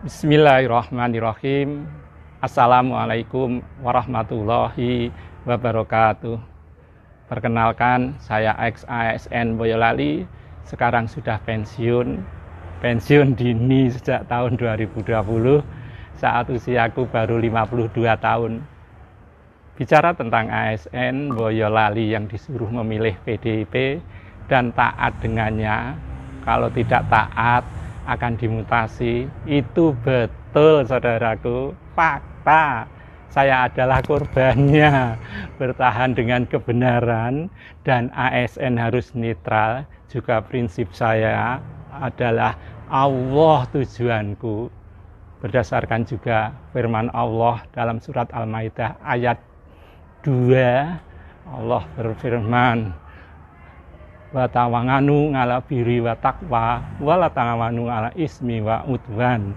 Bismillahirrahmanirrahim. Assalamualaikum warahmatullahi wabarakatuh. Perkenalkan, saya ex-ASN Boyolali. Sekarang sudah pensiun dini sejak tahun 2020 saat usiaku baru 52 tahun. Bicara tentang ASN Boyolali yang disuruh memilih PDIP dan taat dengannya, kalau tidak taat akan dimutasi, itu betul saudaraku, fakta. Saya adalah korbannya. Bertahan dengan kebenaran dan ASN harus netral. Juga prinsip saya adalah Allah tujuanku. Berdasarkan juga firman Allah dalam surat Al-Maidah ayat 2, Allah berfirman, wa tawanganu ngala biri wa taqwa wa la tawanganu ngala ismi wa udwan,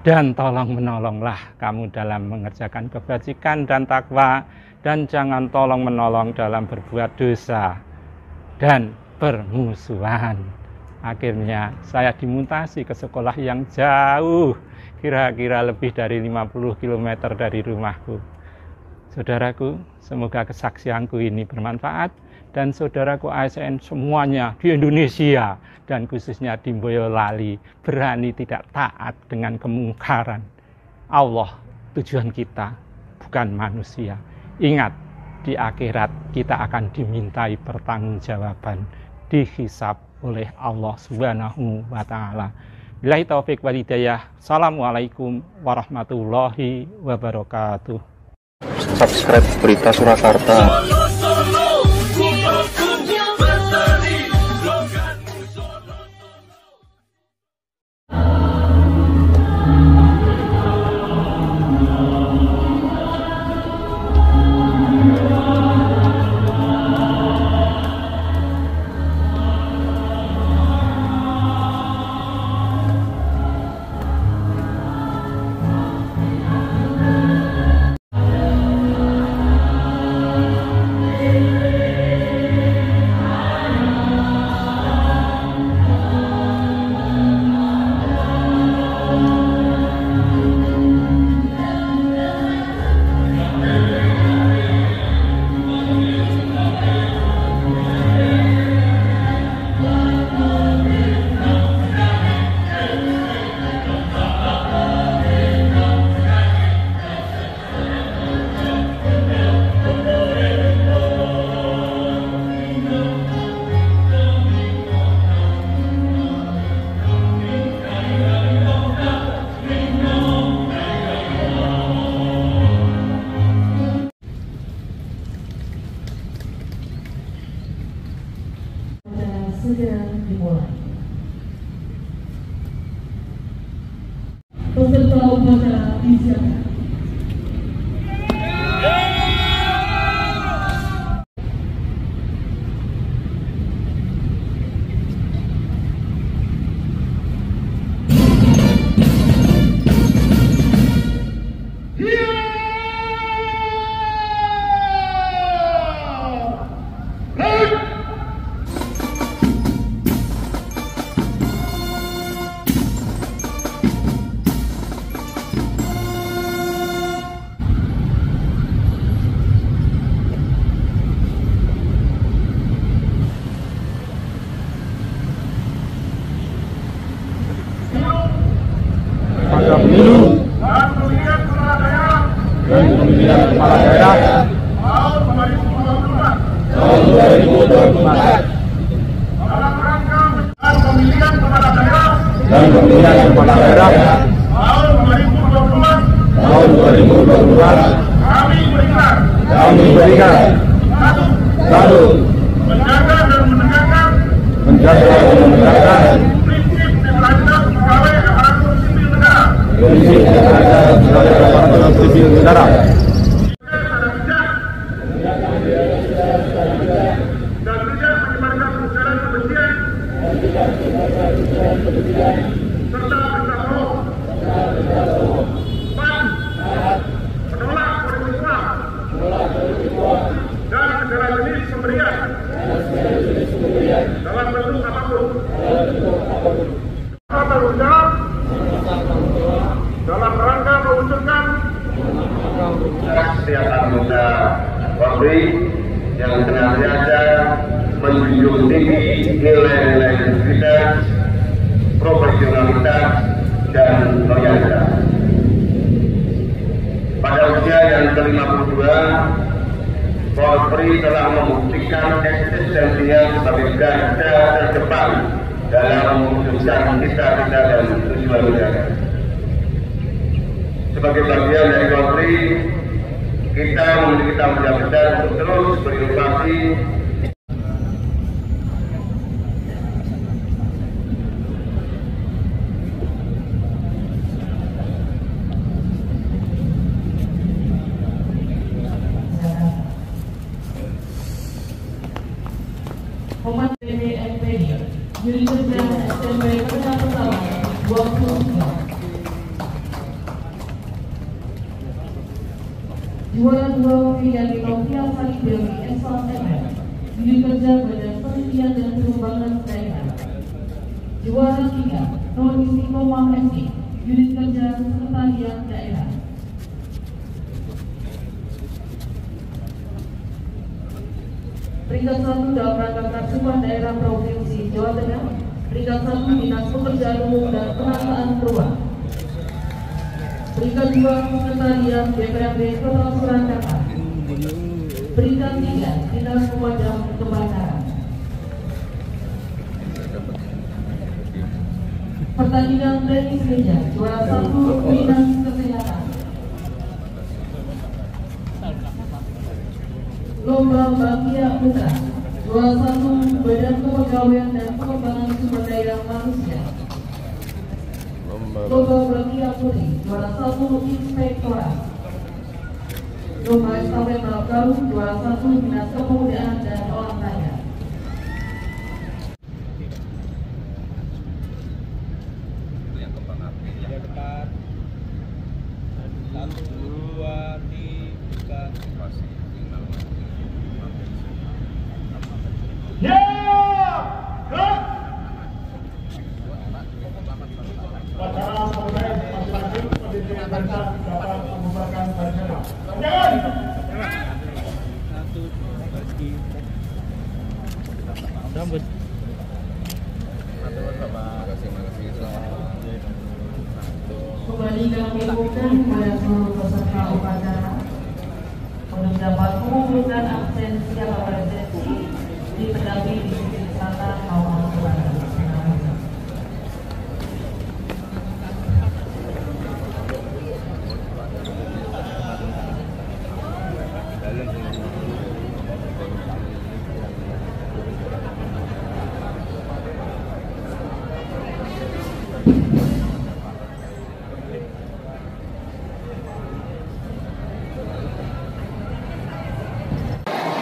dan tolong menolonglah kamu dalam mengerjakan kebajikan dan takwa, dan jangan tolong menolong dalam berbuat dosa dan bermusuhan. Akhirnya saya dimutasi ke sekolah yang jauh, kira-kira lebih dari 50 km dari rumahku. Saudaraku, semoga kesaksianku ini bermanfaat, dan saudaraku ASN semuanya di Indonesia dan khususnya di Boyolali berani tidak taat dengan kemungkaran. Allah tujuan kita, bukan manusia. Ingat, di akhirat kita akan dimintai pertanggungjawaban, dihisab oleh Allah Subhanahu wa Ta'ala. Billahi taufik wal hidayah. Assalamualaikum warahmatullahi wabarakatuh. Subscribe Berita Surakarta. Segera dimulai. Peserta upacara disiapkan. Pemilu dan pemilihan kepala daerah tahun 2024 dalam rangka pemilihan kepala daerah dan pemilihan kepala daerah tahun 2024 kami berikan satu, menjaga dan menegakkan prinsip netralitas sebagai aparatur sipil negara. Dan tidak menyebarkan ujaran kebencian serta berita bohong. Menolak politik Islam dan segala jenis pemberian dalam bentuk apapun. Tanggung jawab setiap anggota Polri yang senantiasa menjunjung tinggi nilai-nilai integritas, profesionalitas, dan loyalitas. Pada usia yang ke-52, Polri telah membuktikan eksistensinya sebagai garda terdepan dalam mewujudkan cita-cita dan tujuan negara. Sebagai bagian dari Polri, kita memiliki tanggung jawab besar untuk terus berinovasi. Umat PDMPD, Unit Kerja SMB Kerja Pertama 23. Juara 2 Filiali Novia Sari Dewi S1MM, Unit Kerja Badan Penelitian dan Pengembangan Daerah. Juara 3 Nur Istiqomah SI, Unit Kerja Sekretariat Daerah. Peringkat 1 dalam rangka Karsupan Daerah Provinsi Jawa Tengah. Peringkat 1 Dinas Pekerjaan Umum dan Penataan Ruang. Peringkat 2 Sekretariat DPRD Kota Surakarta. Peringkat 3 Dinas Pemadam Kebakaran. Pertandingan tenis meja juara 1 Dinas Kesehatan. Lomba Bakia Putra juara 1 Badan Kepegawaian dan Pengembangan Sumber Daya Manusia. Lomba Bakia Putri juara 1 Inspektorat. Lomba Estafet Balap Karung juara 1 Dinas Kepemudaan dan Olahraga. Kembali kami umumkan kepada seluruh peserta upacara untuk dapat mengumpulkan absensi atau presensi di pendamping di sisi selatan maupun selatan.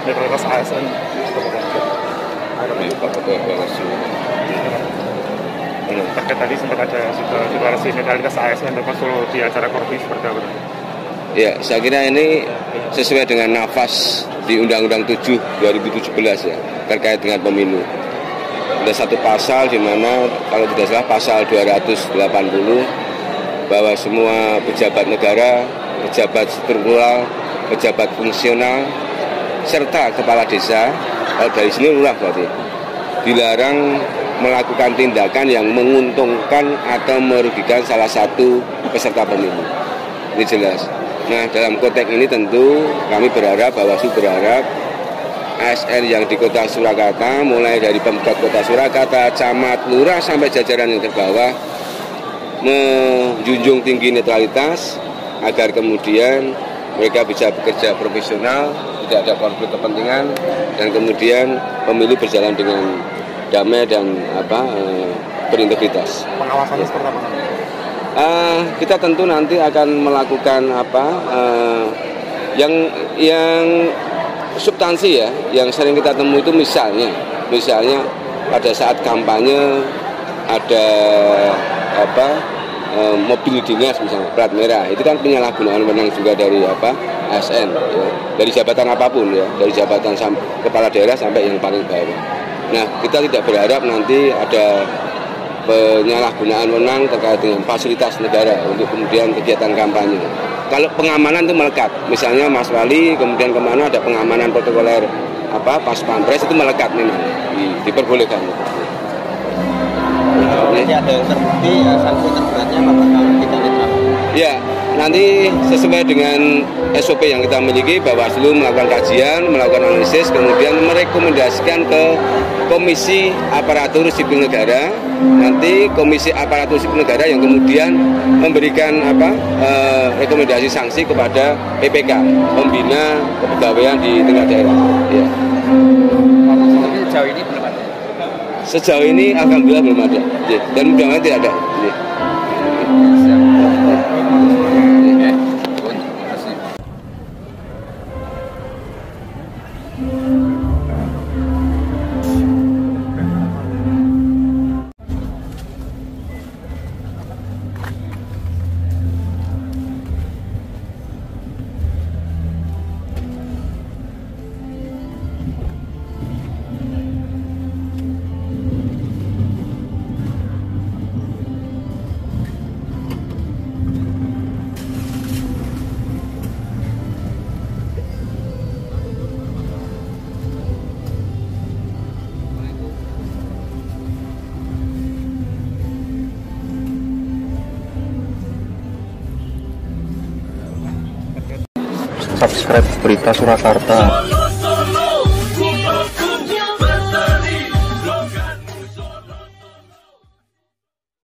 Netralitas ASN terkait tadi sempat ada deklarasi netralitas ASN termasuk di acara Korpi seperti apa? Ya, saya kira ini sesuai dengan nafas di Undang-Undang 7 2017 ya, terkait dengan pemilu. Ada satu pasal di mana kalau tidak salah pasal 280 bahwa semua pejabat negara, pejabat struktural, pejabat fungsional serta kepala desa, kalau dari sini lurah berarti, dilarang melakukan tindakan yang menguntungkan atau merugikan salah satu peserta pemilu. Ini jelas. Nah, dalam konteks ini tentu kami berharap, Bawaslu berharap ASN yang di Kota Surakarta, mulai dari Pemkot Kota Surakarta, camat, lurah sampai jajaran yang terbawah, menjunjung tinggi netralitas agar kemudian mereka bisa bekerja profesional, tidak ada konflik kepentingan, dan kemudian pemilu berjalan dengan damai dan berintegritas. Pengawasannya seperti apa? Kita tentu nanti akan melakukan yang substansi ya, yang sering kita temui itu misalnya pada saat kampanye ada mobil dinas misalnya plat merah, itu kan penyalahgunaan wewenang juga dari ASN ya, dari jabatan apapun ya, dari jabatan kepala daerah sampai yang paling bawah. Nah, kita tidak berharap nanti ada penyalahgunaan wewenang terkait dengan fasilitas negara untuk kemudian kegiatan kampanye. Kalau pengamanan itu melekat, misalnya Mas Wali kemudian kemana ada pengamanan protokoler pas pampres itu melekat memang diperbolehkan. Nanti ada yang terbukti sanksi terberatnya apa kalau kita netral? Ya, nanti sesuai dengan SOP yang kita miliki, Bawaslu melakukan kajian, melakukan analisis, kemudian merekomendasikan ke Komisi Aparatur Sipil Negara. Nanti Komisi Aparatur Sipil Negara yang kemudian memberikan rekomendasi sanksi kepada PPK, pembina kepegawaian di tingkat daerah. Ya. Tapi sejauh ini belum ada. Sejauh ini alhamdulillah belum ada, dan mudah-mudahan tidak ada. Subscribe Berita Surakarta.